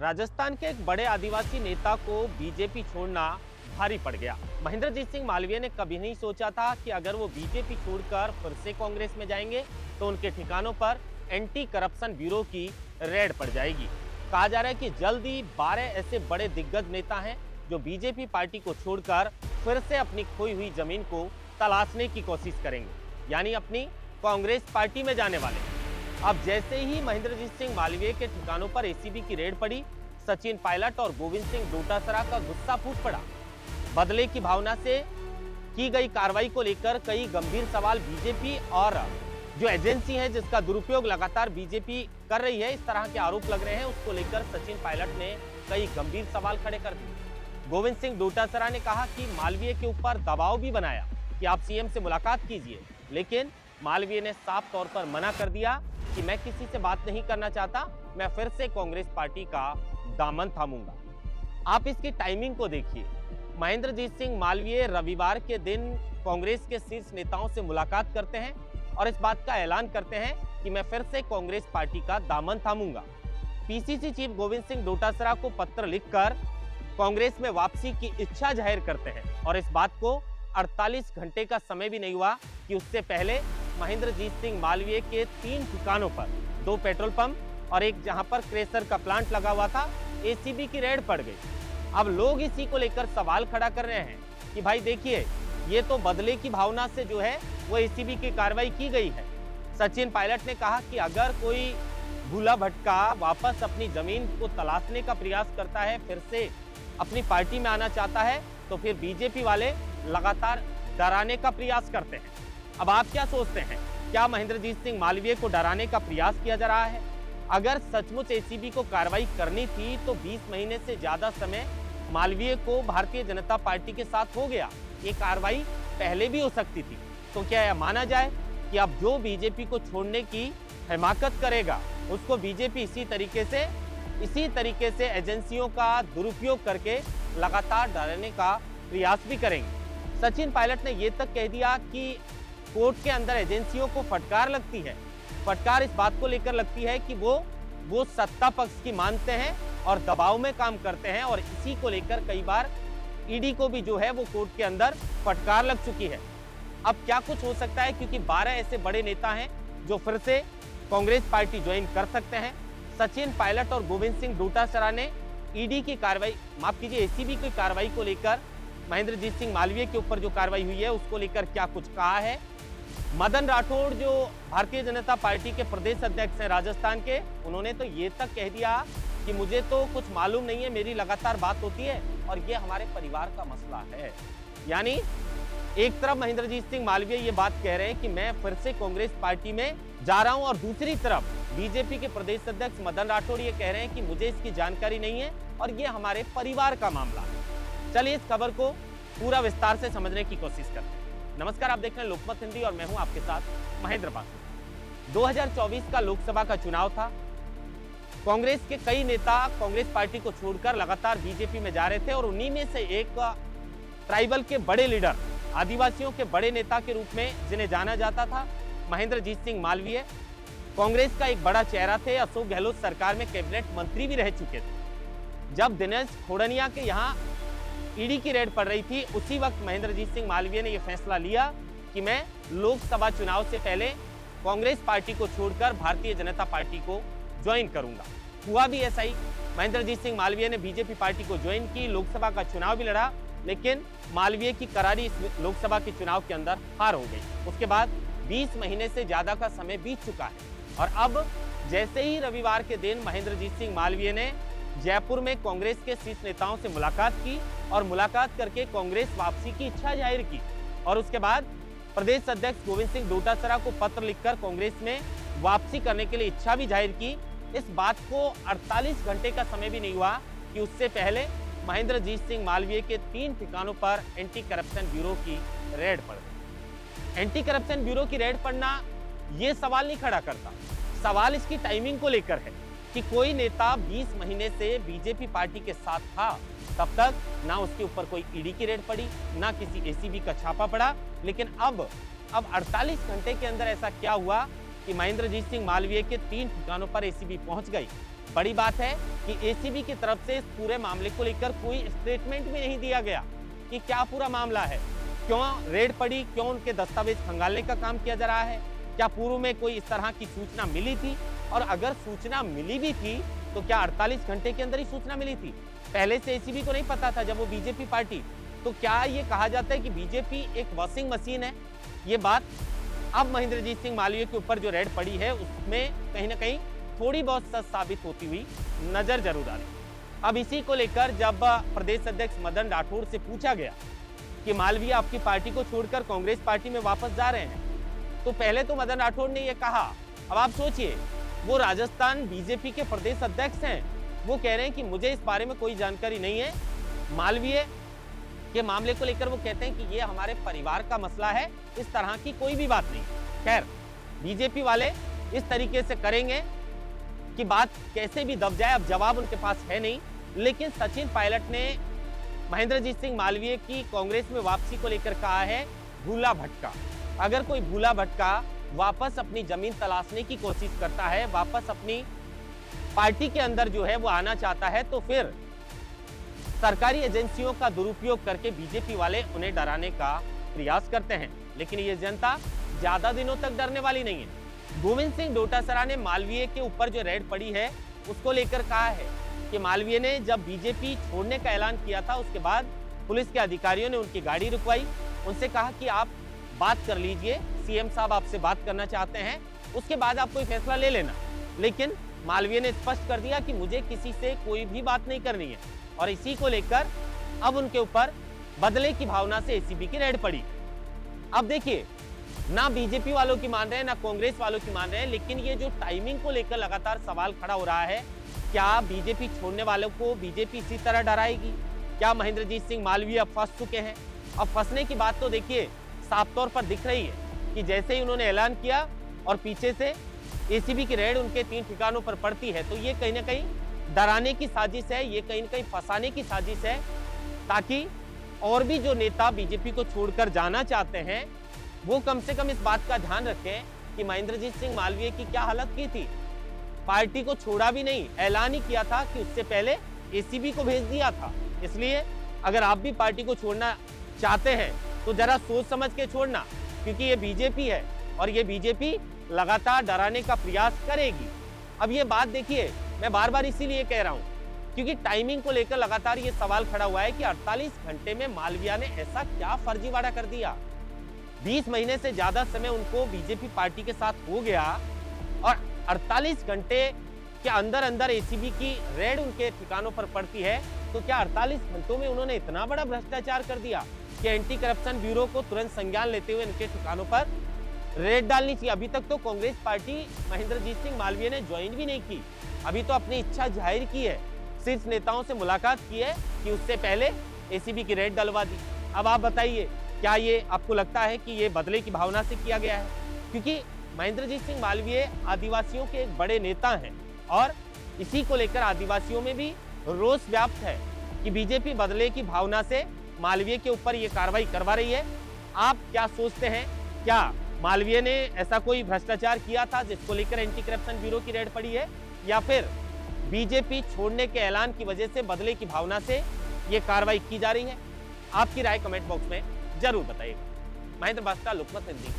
राजस्थान के एक बड़े आदिवासी नेता को बीजेपी छोड़ना भारी पड़ गया। महेंद्रजीत सिंह मालवीय ने कभी नहीं सोचा था कि अगर वो बीजेपी छोड़कर फिर से कांग्रेस में जाएंगे तो उनके ठिकानों पर एंटी करप्शन ब्यूरो की रेड पड़ जाएगी। कहा जा रहा है कि जल्द ही 12 ऐसे बड़े दिग्गज नेता हैं जो बीजेपी पार्टी को छोड़कर फिर से अपनी खोई हुई जमीन को तलाशने की कोशिश करेंगे, यानी अपनी कांग्रेस पार्टी में जाने वाले। अब जैसे ही महेंद्रजीत सिंह मालवीय के ठिकानों पर एसीबी की रेड पड़ी, सचिन पायलट और गोविंद सिंह डोटासरा का गुस्सा फूट पड़ा। बदले की भावना से की गई कार्रवाई को लेकर कई गंभीर सवाल बीजेपी और जो एजेंसी है जिसका दुरुपयोग लगातार बीजेपी कर रही है, इस तरह के आरोप लग रहे हैं, उसको लेकर सचिन पायलट ने कई गंभीर सवाल खड़े कर दिए। गोविंद सिंह डोटासरा ने कहा कि मालवीय के ऊपर दबाव भी बनाया कि आप सीएम से मुलाकात कीजिए, लेकिन मालवीय ने साफ तौर पर मना कर दिया कि मैं किसी से बात नहीं करना चाहता, मैं फिर से कांग्रेस पार्टी का दामन थामूंगा। आप इसकी टाइमिंग को देखिए। महेंद्रजीत सिंह मालवीय रविवार के दिन कांग्रेस के शीर्ष नेताओं से मुलाकात करते हैं और इस बात का ऐलान करते हैं कि मैं फिर से कांग्रेस पार्टी का दामन थामूंगा। पीसीसी चीफ गोविंद सिंह डोटासरा को पत्र लिखकर कांग्रेस में वापसी की इच्छा जाहिर करते हैं और इस बात को 48 घंटे का समय भी नहीं हुआ कि उससे पहले महेंद्रजीत सिंह मालवीय के 3 ठिकानों पर 2 पेट्रोल पंप और एक जहां पर क्रेशर का प्लांट लगा हुआ था, एसीबी की रेड पड़ गई। अब लोग इसी को लेकर सवाल खड़ा कर रहे हैं कि भाई देखिए, ये तो बदले की भावना से जो है वो एसीबी की कार्रवाई की गई है। सचिन पायलट ने कहा कि अगर कोई भूला भटका वापस अपनी जमीन को तलाशने का प्रयास करता है, फिर से अपनी पार्टी में आना चाहता है, तो फिर बीजेपी वाले लगातार डराने का प्रयास करते हैं। अब आप क्या सोचते हैं, क्या महेंद्रजीत सिंह मालवीय को डराने का प्रयास किया जा रहा है? अगर सचमुच एसीबी को कार्रवाई करनी थी तो 20 महीने से ज्यादा समय मालवीय को भारतीय जनता पार्टी के साथ हो गया। ये कार्रवाई पहले भी हो सकती थी। तो क्या यह माना जाए कि अब जो बीजेपी को छोड़ने की हिमाकत करेगा उसको बीजेपी इसी तरीके से एजेंसियों का दुरुपयोग करके लगातार डराने का प्रयास भी करेंगे। सचिन पायलट ने यह तक कह दिया कि कोर्ट के अंदर एजेंसियों को फटकार लगती है। फटकार इस बात को लेकर लगती है कि वो सत्ता पक्ष की मानते हैं और दबाव में काम करते हैं, और इसी को लेकर कई बार ईडी को भी जो है वो कोर्ट के अंदर फटकार लग चुकी है। अब क्या कुछ हो सकता है, क्योंकि 12 ऐसे बड़े नेता हैं जो फिर से कांग्रेस पार्टी ज्वाइन कर सकते हैं। सचिन पायलट और गोविंद सिंह डोटासरा ने ईडी की कार्रवाई, माफ कीजिए, एसीबी की कार्रवाई को लेकर, महेंद्रजीत सिंह मालवीय के ऊपर जो कार्रवाई हुई है उसको लेकर क्या कुछ कहा है। मदन राठौड़ जो भारतीय जनता पार्टी के प्रदेश अध्यक्ष हैं राजस्थान के, उन्होंने तो ये तक कह दिया कि मुझे तो कुछ मालूम नहीं है, मेरी लगातार बात होती है और ये हमारे परिवार का मसला है। यानी एक तरफ महेंद्रजीत सिंह मालवीय ये बात कह रहे हैं कि मैं फिर से कांग्रेस पार्टी में जा रहा हूं, और दूसरी तरफ बीजेपी के प्रदेश अध्यक्ष मदन राठौड़ ये कह रहे हैं कि मुझे इसकी जानकारी नहीं है और ये हमारे परिवार का मामला है। चलिए इस खबर को पूरा विस्तार से समझने की कोशिश करते हैं। नमस्कार, आप देख रहे हैं लोकमत हिंदी और मैं हूं आपके साथ महेंद्र पासवान। 2024 का लोकसभा का चुनाव था। कांग्रेस के कई नेता कांग्रेस पार्टी को छोड़कर लगातार बीजेपी में जा रहे थे और उन्हीं में से एक ट्राइबल के बड़े लीडर, आदिवासियों के बड़े नेता के रूप में जिन्हें जाना जाता था, महेंद्रजीत सिंह मालवीय कांग्रेस का एक बड़ा चेहरा थे। अशोक गहलोत सरकार में कैबिनेट मंत्री भी रह चुके थे। जब दिनेश खोड़निया के यहाँ ईडी की रेड पड़ रही थी, उसी वक्त महेंद्रजीत सिंह मालवीय ने यह फैसला लिया कि मैं लोकसभा चुनाव से पहले कांग्रेस पार्टी को छोड़कर भारतीय जनता पार्टी को ज्वाइन करूंगा। हुआ भी ऐसा ही। महेंद्रजीत सिंह मालवीय ने बीजेपी पार्टी को ज्वाइन की, लोकसभा का चुनाव भी लड़ा, लेकिन मालवीय की करारी इस लोकसभा के चुनाव के अंदर हार हो गई। उसके बाद 20 महीने से ज्यादा का समय बीत चुका है और अब जैसे ही रविवार के दिन महेंद्रजीत सिंह मालवीय ने जयपुर में कांग्रेस के शीर्ष नेताओं से मुलाकात की और मुलाकात करके कांग्रेस वापसी की इच्छा जाहिर की, और उसके बाद प्रदेश अध्यक्ष गोविंद सिंह डोटासरा को पत्र लिखकर कांग्रेस में वापसी करने के लिए इच्छा भी जाहिर की। इस बात को 48 घंटे का समय भी नहीं हुआ कि उससे पहले महेंद्रजीत सिंह मालवीय के 3 ठिकानों पर एंटी करप्शन ब्यूरो की रेड पड़ गई। एंटी करप्शन ब्यूरो की रेड पड़ना ये सवाल नहीं खड़ा करता, सवाल इसकी टाइमिंग को लेकर है कि कोई नेता 20 महीने से बीजेपी पार्टी के साथ था, तब तक ना उसके ऊपर कोई ईडी की रेड पड़ी, ना किसी एसीबी का छापा पड़ा, लेकिन अब 48 घंटे के अंदर ऐसा क्या हुआ कि महेंद्रजीत सिंह मालवीय के 3 ठिकानों पर एसीबी पहुंच गई, बड़ी बात है कि एसीबी की तरफ से इस पूरे मामले को लेकर कोई स्टेटमेंट भी नहीं दिया गया कि क्या पूरा मामला है, क्यों रेड पड़ी, क्यों उनके दस्तावेज खंगालने का काम किया जा रहा है, क्या पूर्व में कोई इस तरह की सूचना मिली थी, और अगर सूचना मिली भी थी तो क्या 48 घंटे के अंदर ही सूचना मिली थी? पहले से एसीबी को नहीं पता था जब वो बीजेपी पार्टी, तो क्या ये कहा जाता है कि बीजेपी एक वॉशिंग मशीन है? ये बात अब महेंद्रजीत सिंह मालवीय के ऊपर जो रेड पड़ी है उसमें कहीं ना कहीं थोड़ी बहुत सच साबित होती हुई नजर जरूर आ रही। अब इसी को लेकर जब प्रदेश अध्यक्ष मदन राठौड़ से पूछा गया कि मालवीय आपकी पार्टी को छोड़कर कांग्रेस पार्टी में वापस जा रहे हैं, तो पहले तो मदन राठौड़ ने यह कहा, अब आप सोचिए, वो राजस्थान बीजेपी के प्रदेश अध्यक्ष हैं, वो कह रहे हैं कि मुझे इस बारे में कोई जानकारी नहीं है। मालवीय के मामले को लेकर वो कहते हैं कि ये हमारे परिवार का मसला है, इस तरह की कोई भी बात नहीं। खैर, बीजेपी वाले इस तरीके से करेंगे कि बात कैसे भी दब जाए, अब जवाब उनके पास है नहीं। लेकिन सचिन पायलट ने महेंद्रजीत सिंह मालवीय की कांग्रेस में वापसी को लेकर कहा है भूला भटका। अगर कोई भूला भटका वापस अपनी जमीन तलाशने की कोशिश करता है, वापस अपनी पार्टी के अंदर जो है वो आना चाहता है, तो फिर सरकारी एजेंसियों का दुरुपयोग करके बीजेपी वाले उन्हें डराने का प्रयास करते हैं। लेकिन ये जनता ज्यादा दिनों तक डरने वाली नहीं है। गोविंद सिंह डोटासरा ने मालवीय के ऊपर जो रेड पड़ी है उसको लेकर कहा है कि मालवीय ने जब बीजेपी छोड़ने का ऐलान किया था, उसके बाद पुलिस के अधिकारियों ने उनकी गाड़ी रुकवाई, उनसे कहा कि आप बात कर लीजिए, सीएम साहब आपसे बात करना चाहते हैं, उसके बाद आप कोई फैसला ले लेना। लेकिन मालवीय ने स्पष्ट कर दिया कि मुझे किसी से कोई भी बात नहीं करनी है, और इसी को लेकर अब उनके ऊपर बदले की भावना से एसीबी की रेड पड़ी। अब देखिए, ना बीजेपी वालों की मान रहे हैं, ना कांग्रेस वालों की मान रहे हैं, लेकिन ये जो टाइमिंग को लेकर लगातार सवाल खड़ा हो रहा है, क्या बीजेपी छोड़ने वालों को बीजेपी इसी तरह डराएगी? क्या महेंद्रजीत सिंह मालवीय अब फंस चुके हैं? अब फंसने की बात तो देखिए साफ तौर पर दिख रही है कि जैसे ही उन्होंने ऐलान किया और पीछे से एसीबी की रेड उनके 3 ठिकानों पर पड़ती है, तो ये कहीं ना कहीं डराने की साजिश है, ये कहीं ना कहीं फंसाने की साजिश है, ताकि और भी जो नेता बीजेपी को छोड़कर जाना चाहते हैं वो कम से कम इस बात का ध्यान रखें कि महेंद्रजीत सिंह मालवीय की क्या हालत की थी। पार्टी को छोड़ा भी नहीं, ऐलान ही किया था कि उससे पहले एसीबी को भेज दिया था। इसलिए अगर आप भी पार्टी को छोड़ना चाहते हैं तो जरा सोच समझ के छोड़ना, क्योंकि ये बीजेपी है और ये बीजेपी लगातार डराने का प्रयास करेगी। अब ये बात देखिए, मैं बार बार इसीलिए कह रहा हूं क्योंकि टाइमिंग को लेकर लगातार ये सवाल खड़ा हुआ है कि 48 घंटे में मालवीय ने ऐसा क्या फर्जीवाड़ा कर दिया। 20 महीने से ज्यादा समय उनको बीजेपी पार्टी के साथ हो गया और 48 घंटे के अंदर अंदर एसीबी की रेड उनके ठिकानों पर पड़ती है, तो क्या 48 घंटों में उन्होंने इतना बड़ा भ्रष्टाचार कर दिया कि एंटी करप्शन ब्यूरो को तुरंत संज्ञान लेते हुए इनके ठिकानों पर रेड डालनी चाहिए? अभी तक तो कांग्रेस पार्टी महेंद्रजीत सिंह मालवीय ने ज्वाइन भी नहीं की, अभी तो अपनी इच्छा जाहिर की है, शीर्ष नेताओं से मुलाकात की है कि उससे पहले एसीबी की रेड डलवा दी। अब आप बताइए, क्या ये आपको लगता है कि ये बदले की भावना से किया गया है? क्योंकि महेंद्रजीत सिंह मालवीय आदिवासियों के एक बड़े नेता हैं और इसी को लेकर आदिवासियों में भी रोष व्याप्त है कि बीजेपी बदले की भावना से मालवीय के ऊपर ये कार्रवाई करवा रही है। आप क्या सोचते हैं, क्या मालवीय ने ऐसा कोई भ्रष्टाचार किया था जिसको लेकर एंटी करप्शन ब्यूरो की रेड पड़ी है, या फिर बीजेपी छोड़ने के ऐलान की वजह से बदले की भावना से ये कार्रवाई की जा रही है? आपकी राय कमेंट बॉक्स में जरूर बताइएगा। महेंद्र भास्कर, लोकमत हिंदी।